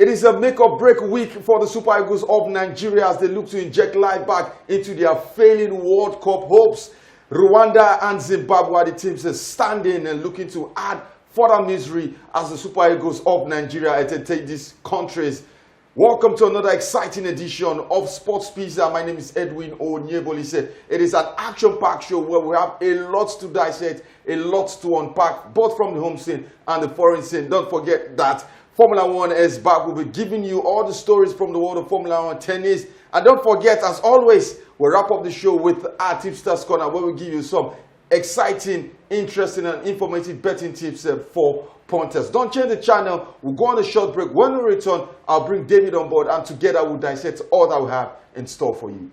It is a make-or-break week for the Super Eagles of Nigeria as they look to inject life back into their failing World Cup hopes. Rwanda and Zimbabwe are the teams standing and looking to add further misery as the Super Eagles of Nigeria entertain these countries. Welcome to another exciting edition of Sports Pizza. My name is Edwin Onyebolise. It is an action-packed show where we have a lot to dissect, a lot to unpack, both from the home scene and the foreign scene. Don't forget that Formula One is back. We'll be giving you all the stories from the world of Formula One tennis. And don't forget, as always, we'll wrap up the show with our Tipsters Corner, where we give you some exciting, interesting, and informative betting tips for punters. Don't change the channel. We'll go on a short break. When we return, I'll bring David on board, and together we'll dissect all that we have in store for you.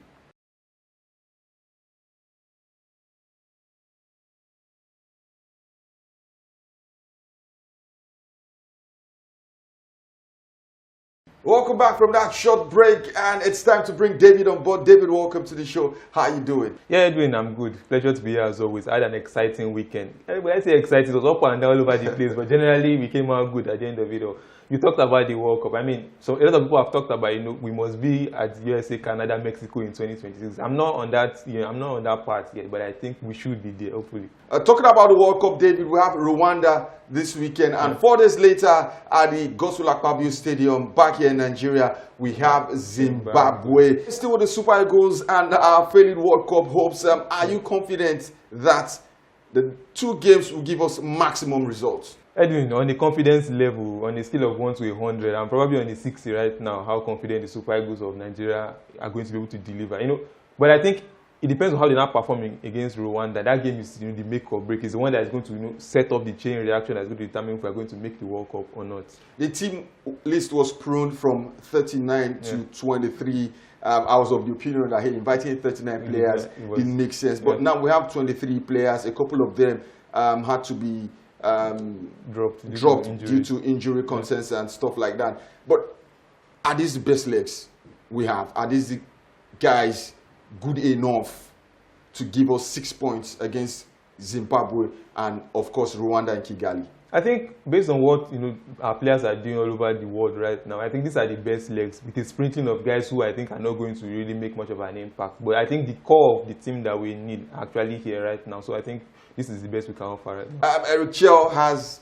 Welcome back from that short break, and it's time to bring David on board. David, welcome to the show. How are you doing? Yeah, Edwin, I'm good. Pleasure to be here as always. I had an exciting weekend. When I say exciting, it was up and down all over the place, but generally we came out good at the end of it all. You talked about the World Cup. I mean, so a lot of people have talked about, we must be at USA, Canada, Mexico in 2026. I'm not on that, I'm not on that part yet, but I think we should be there, hopefully. Talking about the World Cup, David, we have Rwanda this weekend, and 4 days later at the Godswill Akpabio Stadium back here in Nigeria, we have Zimbabwe. Still with the Super Eagles and our failing World Cup hopes, are you confident that the 2 games will give us maximum results? Edwin, on the confidence level, on a scale of 1 to 100, I'm probably on the 60 right now, how confident the Super Eagles of Nigeria are going to be able to deliver. But I think it depends on how they're not performing against Rwanda. That game is the make or break. It's the one that is going to set up the chain reaction that's going to determine if we're going to make the World Cup or not. The team list was pruned from 39 to 23. I was of the opinion that inviting 39 players didn't make sense. But now we have 23 players. A couple of them had to be dropped due to injury concerns and stuff like that. But are these the best legs we have? Are these the guys good enough to give us 6 points against Zimbabwe and, of course, Rwanda and Kigali? I think based on what our players are doing all over the world right now, I think these are the best legs with the sprinting of guys who I think are not going to really make much of an impact. But I think the core of the team that we need actually here right now. So I think this is the best we can offer right now. Eric Chell has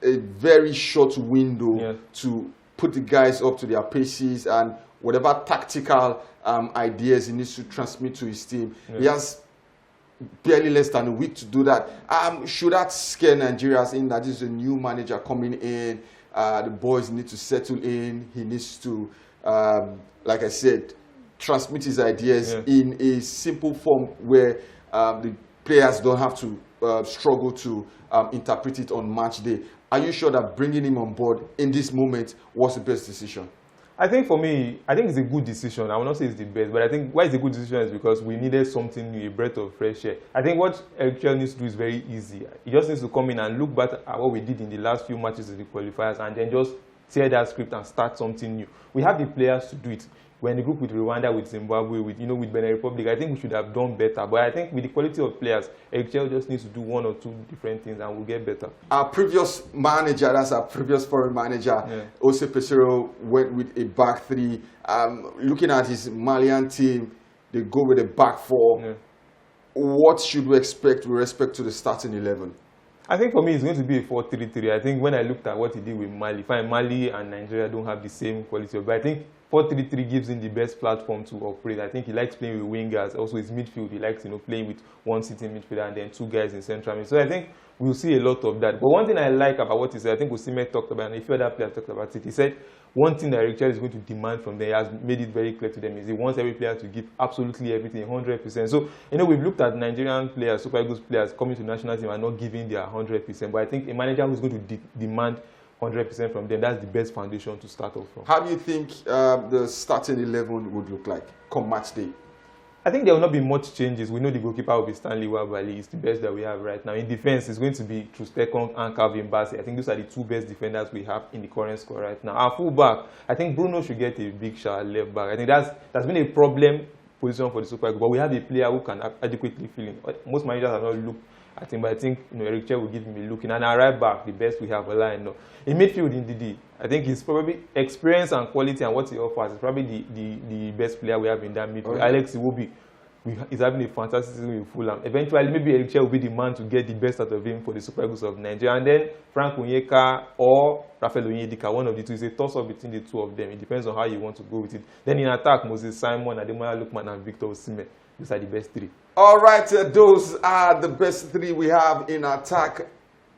a very short window to put the guys up to their paces and whatever tactical ideas he needs to transmit to his team. He has barely less than a week to do that. Should that scare Nigerians in that this is a new manager coming in? The boys need to settle in. He needs to, like I said, transmit his ideas in a simple form where the players don't have to struggle to interpret it on match day. Are you sure that bringing him on board in this moment was the best decision? I think for me, I think it's a good decision. I will not say it's the best, but I think why it's a good decision is because we needed something new, a breath of fresh air. I think what Eric Chell needs to do is very easy. He just needs to come in and look back at what we did in the last few matches of the qualifiers and then just tear that script and start something new. We have the players to do it. We're in the group with Rwanda, with Zimbabwe, with Benin Republic. I think we should have done better. But I think with the quality of players, Eric Chell just needs to do 1 or 2 different things and we'll get better. Our previous manager, that's our previous foreign manager, Ose Pesero, went with a back 3. Looking at his Malian team, they go with a back 4. What should we expect with respect to the starting 11? I think for me, it's going to be a 4-3-3. I think when I looked at what he did with Mali, Mali and Nigeria don't have the same quality, but I think 4-3-3 gives him the best platform to operate. I think he likes playing with wingers. Also, his midfield, he likes playing with 1 sitting midfielder and then 2 guys in central midfield. So I think we'll see a lot of that. But one thing I like about what he said, I think Osimhen talked about, and a few other players talked about it. He said one thing that Eric Chell is going to demand from them, he has made it very clear to them, is he wants every player to give absolutely everything, 100%. So, we've looked at Nigerian players, Super Eagles players coming to the national team and not giving their 100%. But I think a manager who's going to demand 100% from them, that's the best foundation to start off from. How do you think the starting 11 would look like come match day? I think there will not be much changes. We know the goalkeeper will be Stanley Wabali. It's the best that we have right now. In defense, it's going to be Trustekong and Calvin Bassey. I think those are the 2 best defenders we have in the current squad right now. Our fullback, I think Bruno should get a big shot left back. I think that's been a problem position for the Super Eagles, but we have a player who can adequately fill in. Most managers have not looked but I think Enrique will give him a look in. And right back, the best we have a line. In midfield, indeed, I think he's probably experience and quality and what he offers is probably the best player we have in that midfield. Okay. Alex Iwobi is having a fantastic season with Fulham. Eventually, maybe Enrique will be the man to get the best out of him for the Super Eagles of Nigeria. And then Frank Onyeka or Rafael Onyedika, one of the two, is a toss-up between the two of them. It depends on how you want to go with it. Then in attack, Moses Simon, Ademola Lookman, and Victor Osimhen. Those are the best three. All right, those are the best three we have in attack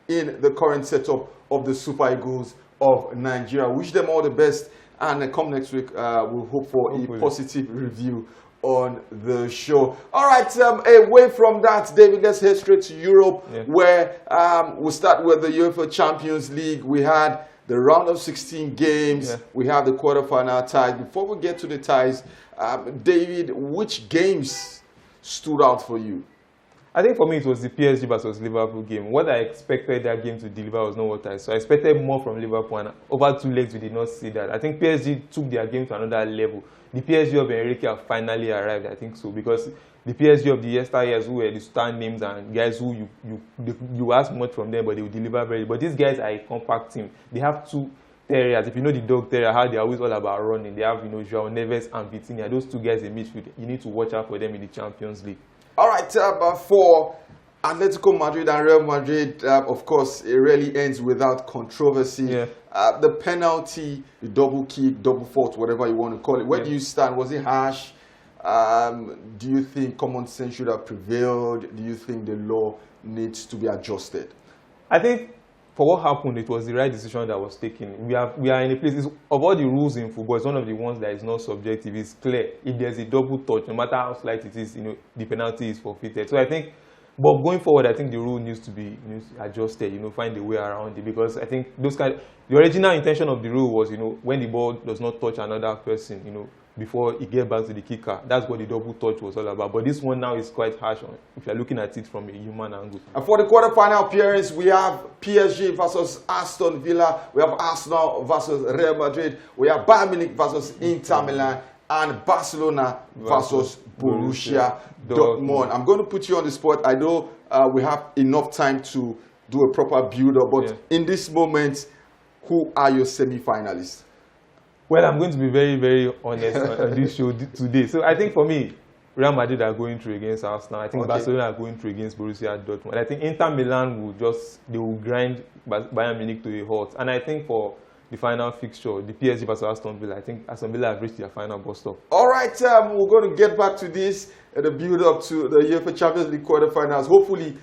in the current setup of the Super Eagles of Nigeria. Wish them all the best, and come next week, we'll hope for a positive review on the show. All right, away from that, David, let's head straight to Europe, where we'll start with the UEFA Champions League. We had the round of 16 games. We have the quarterfinal ties. Before we get to the ties, David, which games stood out for you? I think for me it was the PSG versus Liverpool game. What I expected that game to deliver was not what I saw. I expected more from Liverpool, and over 2 legs we did not see that. I think PSG took their game to another level. The PSG of Enrique have finally arrived, I think so, because the PSG of the yesteryears, who were the star names and guys who you ask much from them, but they will deliver very. But these guys are a compact team. They have 2 terriers. If you know the dog terrier, how they're always all about running. They have, João Neves and Vitinha. Those 2 guys in midfield, you need to watch out for them in the Champions League. All right, for Atletico Madrid and Real Madrid, of course, it really ends without controversy. The penalty, the double kick, double fault, whatever you want to call it. Where do you stand? Was it harsh? Do you think common sense should have prevailed? Do you think the law needs to be adjusted? I think for what happened, it was the right decision that was taken. We are in a place, of all the rules in football, it's one of the ones that is not subjective. It's clear. If there's a double touch, no matter how slight it is, the penalty is forfeited. So I think, but going forward, I think the rule needs to be adjusted, find a way around it, because I think the original intention of the rule was, when the ball does not touch another person, before it gets back to the kicker. That's what the double touch was all about. But this one now is quite harsh if you're looking at it from a human angle. And for the quarterfinal appearance, we have PSG versus Aston Villa. We have Arsenal versus Real Madrid. We have Bayern Munich versus Inter Milan. And Barcelona versus Borussia Dortmund. I'm going to put you on the spot. I know we have enough time to do a proper build-up. But in this moment, who are your semi-finalists? Well, I'm going to be very, very honest on this show today. So I think for me, Real Madrid are going through against Arsenal. I think Barcelona are going through against Borussia Dortmund. I think Inter Milan will grind Bayern Munich to a halt. And I think for the final fixture, the PSG versus Aston Villa, I think Aston Villa have reached their final bus stop. All right, we're going to get back to this, the build-up to the UEFA Champions League quarterfinals. Hopefully,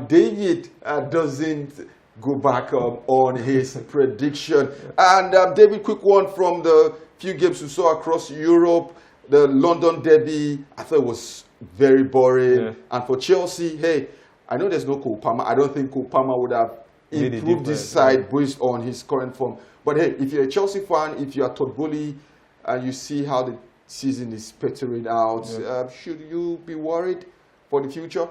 David doesn't go back on his prediction. And David, quick one from the few games we saw across Europe. The London derby, I thought it was very boring. And for Chelsea, hey, I know there's no Cole Palmer. I don't think Cole Palmer would have improved this side based on his current form. But hey, if you're a Chelsea fan, if you're Todd Boehly, and you see how the season is petering out, should you be worried for the future?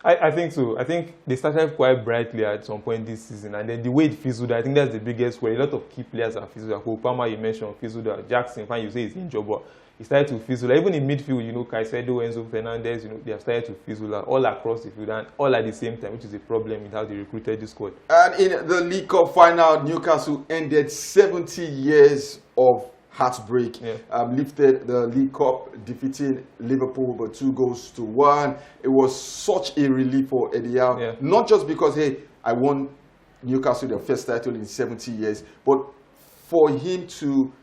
I think so. I think they started quite brightly at some point this season, and then the way it fizzled, I think that's the biggest worry. A lot of key players are fizzled. Cole Palmer, you mentioned, fizzled. Jackson, fine, you say he's injured, but he started to fizzle. Even in midfield, Caicedo, Enzo Fernandez, they have started to fizzle all across the field and all at the same time, which is a problem with how they recruited this squad. And in the League Cup final, Newcastle ended 70 years of heartbreak, lifted the League Cup, defeating Liverpool by 2-1. It was such a relief for Eddie Howe, not just because, hey, I won Newcastle their first title in 70 years, but for him to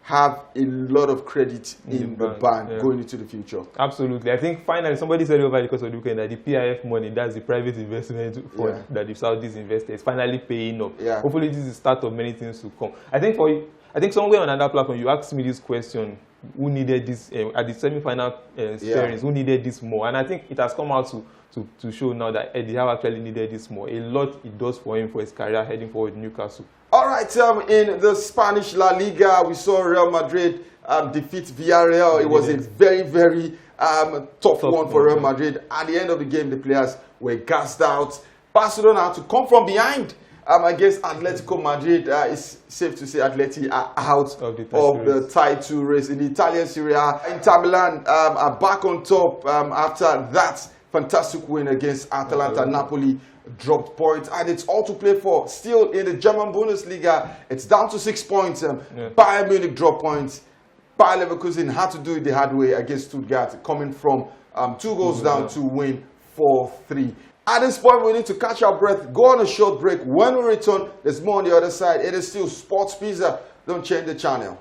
have a lot of credit in the bank going into the future. Absolutely. I think finally, somebody said over the course of the weekend that the PIF money, that's the private investment fund that the Saudis invested, is finally paying up. Hopefully this is the start of many things to come. I think somewhere on another platform, you asked me this question, who needed this, at the semi-final pairings, who needed this more? And I think it has come out to show now that Eddie Howe actually needed this more. A lot it does for him for his career heading forward in Newcastle. All right, in the Spanish La Liga, we saw Real Madrid defeat Villarreal. It was a very, very tough one for Real Madrid. At the end of the game, the players were gassed out. Barcelona had to come from behind against Atletico Madrid. It's safe to say Atleti are out of the title race. In the Italian Serie A, Inter Milan are back on top after that fantastic win against Atalanta. Napoli dropped points, and it's all to play for. Still in the German Bundesliga, it's down to 6 points. Bayern Munich dropped points. Bayer Leverkusen had to do it the hard way against Stuttgart, coming from 2 goals down to win 4-3. At this point, we need to catch our breath, go on a short break. When we return, there's more on the other side. It is still Sports Pizza. Don't change the channel.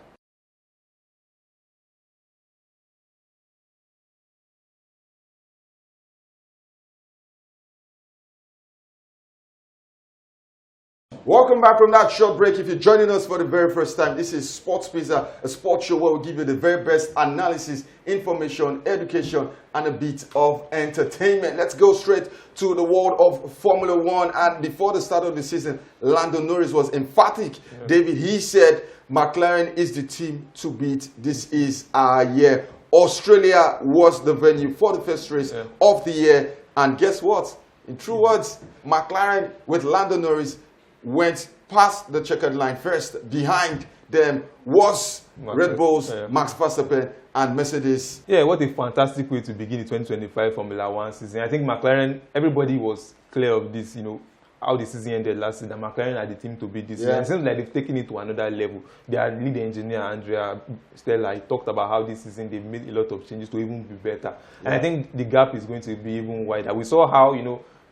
Welcome back from that short break. If you're joining us for the very first time, this is Sports Pizza, a sports show where we give you the very best analysis, information, education, and a bit of entertainment. Let's go straight to the world of Formula One. And before the start of the season, Lando Norris was emphatic. David, he said, McLaren is the team to beat. This is our year. Australia was the venue for the first race of the year. And guess what? In true words, McLaren with Lando Norris went past the checkered line first. Behind them was Red Bull's Max Verstappen and Mercedes. Yeah, what a fantastic way to begin the 2025 Formula One season. I think McLaren, everybody was clear of this, how the season ended last season. McLaren had the team to beat this season. It seems like they've taken it to another level. Their lead engineer, Andrea Stella, talked about how this season they've made a lot of changes to even be better. And I think the gap is going to be even wider. We saw how,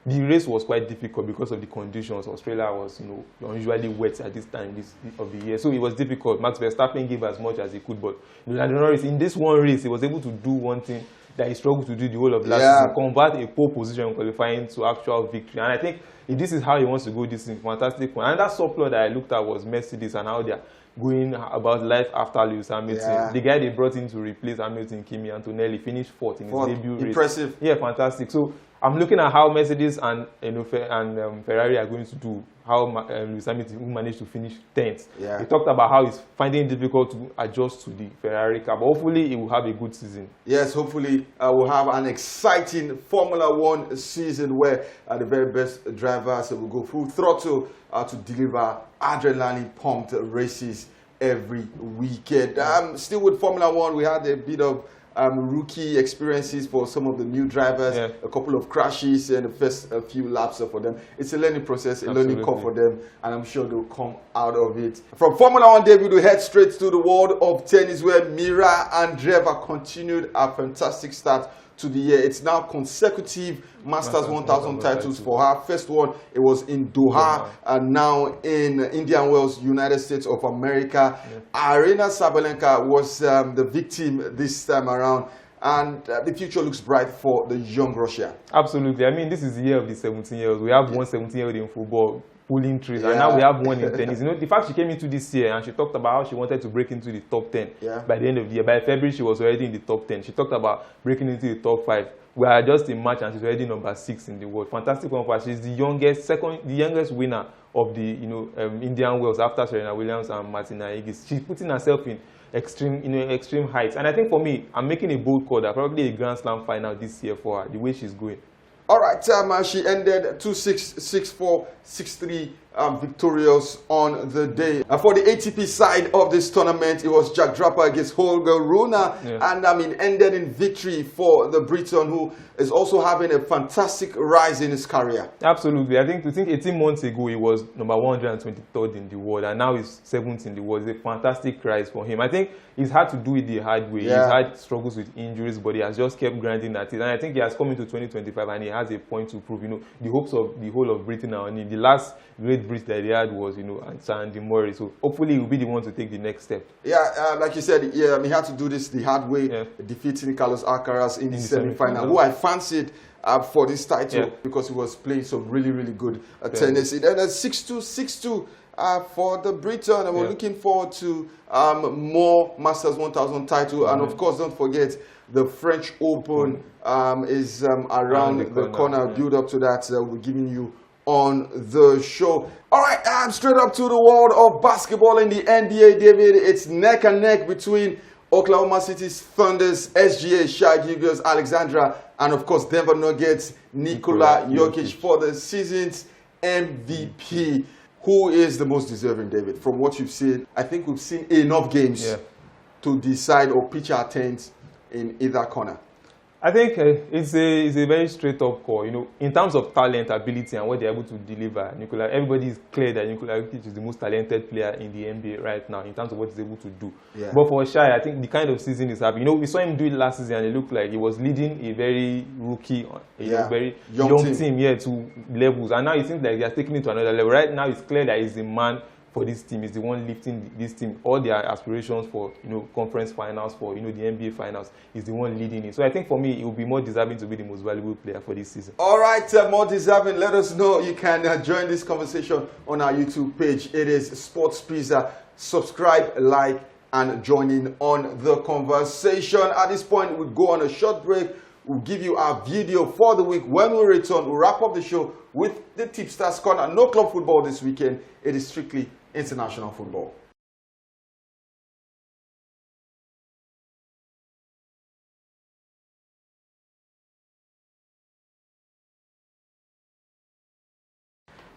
the race was quite difficult because of the conditions. Australia was, unusually wet at this time of the year. So it was difficult. Max Verstappen gave as much as he could. But Lando Norris, in this one race, he was able to do one thing that he struggled to do the whole of last season, convert a pole position qualifying to actual victory. And I think if this is how he wants to go, this is fantastic one. And that subplot that I looked at was Mercedes and how they're going about life after Lewis Hamilton. The guy they brought in to replace Hamilton, Kimi Antonelli, finished fourth in his debut race. Impressive. Yeah, fantastic. So I'm looking at how Mercedes and Ferrari are going to do. How Lewis Hamilton managed to finish 10th. He talked about how he's finding it difficult to adjust to the Ferrari car, but hopefully he will have a good season. Yes, hopefully we'll have an exciting Formula One season where the very best drivers will go full throttle to deliver adrenaline-pumped races every weekend. Still with Formula One, we had a bit of rookie experiences for some of the new drivers, a couple of crashes in the first few laps for them. It's a learning process, a learning curve for them, and I'm sure they'll come out of it. From Formula One, David, we head straight to the world of tennis, where Mira Andreeva continued a fantastic start to the year. It's now consecutive Masters 1000 titles for her. First one, it was in Doha, and now in Indian Wells, United States of America. Aryna Sabalenka was the victim this time around, and the future looks bright for the young Russian. Absolutely. I mean, this is the year of the 17-year-olds. We have one 17-year-old in football pulling trees, and now we have one in tennis. The fact she came into this year and she talked about how she wanted to break into the top 10 by the end of the year. By February, she was already in the top 10. She talked about breaking into the top 5. We are just in March and she's already number 6 in the world. Fantastic one for her. She's the youngest winner of the Indian Wells after Serena Williams and Martina Hingis. She's putting herself in extreme heights. And I think for me, I'm making a bold call that probably a Grand Slam final this year for her, the way she's going. All right, she ended 2-6, 6-4, 6-3 victorious on the day. For the ATP side of this tournament, it was Jack Draper against Holger Rune, and ended in victory for the Briton, who is also having a fantastic rise in his career. Absolutely. I think 18 months ago, he was number 123rd in the world, and now he's 7th in the world. It's a fantastic rise for him. I think he's had to do it the hard way. He's had struggles with injuries, but he has just kept grinding at it. And I think he has come into 2025 and he has a point to prove. The hopes of the whole of Britain are on him. The last great Brit that he had was, Andy Murray. So hopefully he'll be the one to take the next step. Like you said, he had to do this the hard way, defeating Carlos Alcaraz in the semi-final, who I fancied for this title because he was playing some really, really good tennis. And 6-2, 6-2 for the Briton, and we're looking forward to more Masters 1000 title. And of course, don't forget the French Open is around the corner. Build up to that. We're giving you on the show. All right, straight up to the world of basketball in the NBA, David. It's neck and neck between Oklahoma City's Thunder's SGA, Shai Gilgeous Alexandra, and of course Denver Nuggets' Nikola Jokic for the season's MVP. Who is the most deserving, David? From what you've seen, I think we've seen enough games to decide or pitch our tents in either corner. I think it's a very straight up call. You know, in terms of talent, ability, and what they're able to deliver, everybody is clear that Nikola Jokic is the most talented player in the NBA right now in terms of what he's able to do. Yeah. But for Shai, I think the kind of season he's having, you know, we saw him do it last season, and it looked like he was leading a very rookie, very young team to levels, and now it seems like they're taking it to another level. Right now, it's clear that he's the man for this team, is the one lifting this team. All their aspirations for, you know, conference finals, for, you know, the NBA finals, is the one leading it. So I think for me, it will be more deserving to be the most valuable player for this season. All right, more deserving. Let us know. You can join this conversation on our YouTube page. It is Sports Pizza. Subscribe, like, and join in on the conversation. At this point, we'll go on a short break. We'll give you our video for the week. When we return, we'll wrap up the show with the Tipsters Corner. No club football this weekend. It is strictly international football.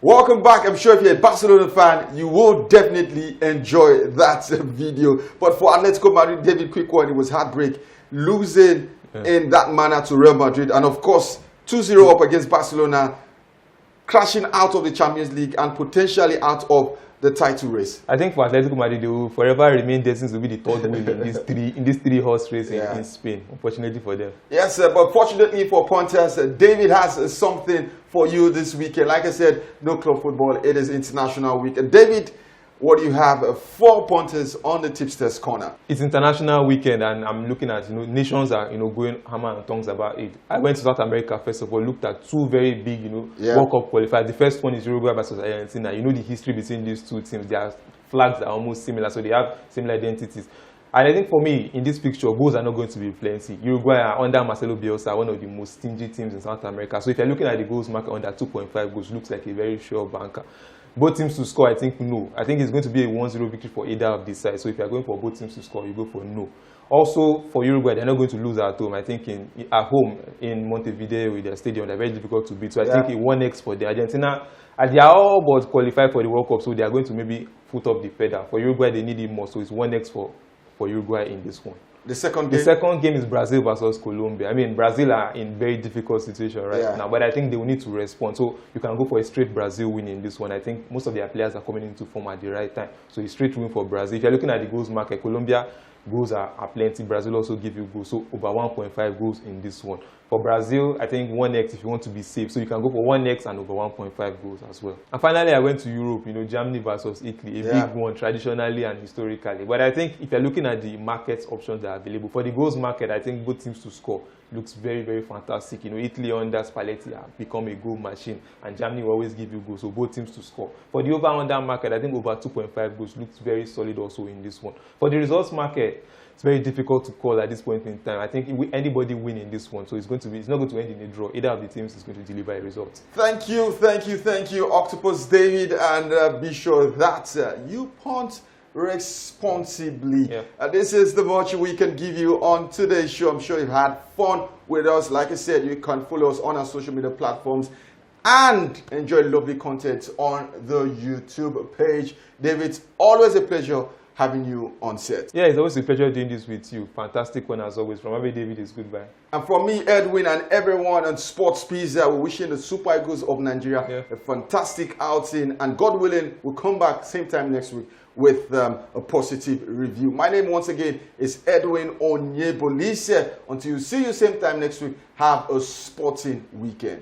Welcome back. I'm sure if you're a Barcelona fan, you will definitely enjoy that video. But for Atletico Madrid, David, quick one, it was heartbreak, losing in that manner to Real Madrid. And of course, 2-0 up against Barcelona, crashing out of the Champions League and potentially out of the title race. I think for Atletico Madrid, they will forever remain destined to be the third win in this three-horse race in Spain. Unfortunately for them. Yes, but fortunately for punters, David has something for you this weekend. Like I said, no club football. It is international weekend. David, what do you have? 4 punters on the Tipsters Corner. It's international weekend, and I'm looking at, you know, nations are, you know, going hammer and tongs about it. I went to South America first of all, looked at 2 very big, you know, World Cup qualifiers. The first one is Uruguay versus Argentina. You know the history between these 2 teams. Their flags are almost similar, so they have similar identities. And I think for me, in this picture, goals are not going to be plenty. Uruguay are under Marcelo Bielsa, one of the most stingy teams in South America. So if you're looking at the goals market under 2.5 goals, looks like a very sure banker. Both teams to score, I think no. I think it's going to be a 1-0 victory for either of these sides. So if you're going for both teams to score, you go for no. Also, for Uruguay, they're not going to lose at home. I think at home in Montevideo with their stadium, they're very difficult to beat. So I think a 1x for the Argentina. And they are all but qualified for the World Cup, so they are going to maybe foot up the pedal. For Uruguay, they need it more. So it's 1x for Uruguay in this one. The second game? The second game is Brazil versus Colombia. I mean, Brazil are in very difficult situation right now, but I think they will need to respond. So you can go for a straight Brazil win in this one. I think most of their players are coming into form at the right time. So a straight win for Brazil. If you're looking at the goals market, Colombia goals are plenty. Brazil also give you goals. So over 1.5 goals in this one. For Brazil, I think 1x if you want to be safe. So you can go for 1x and over 1.5 goals as well. And finally, I went to Europe, you know, Germany versus Italy, a big one traditionally and historically. But I think if you're looking at the market options that are available, for the goals market, I think both teams to score looks very, very fantastic. You know, Italy under Spalletti have become a goal machine, and Germany will always give you goals, so both teams to score. For the over-under market, I think over 2.5 goals looks very solid also in this one. For the results market, it's very difficult to call at this point in time. I think anybody win in this one, so it's not going to end in a draw. Either of the teams is going to deliver a result. Thank you, Octopus David, and be sure that you punt responsibly. This is the much we can give you on today's show. I'm sure you've had fun with us. Like I said, you can follow us on our social media platforms and enjoy lovely content on the YouTube page. David, it's always a pleasure having you on set. Yeah, it's always a pleasure doing this with you. Fantastic one as always. From Abe David, is goodbye. And from me, Edwin, and everyone on Sports Pizza, we're wishing the Super Eagles of Nigeria a fantastic outing. And God willing, we'll come back same time next week with a positive review. My name once again is Edwin Onyebolise. Until you see you same time next week, have a sporting weekend.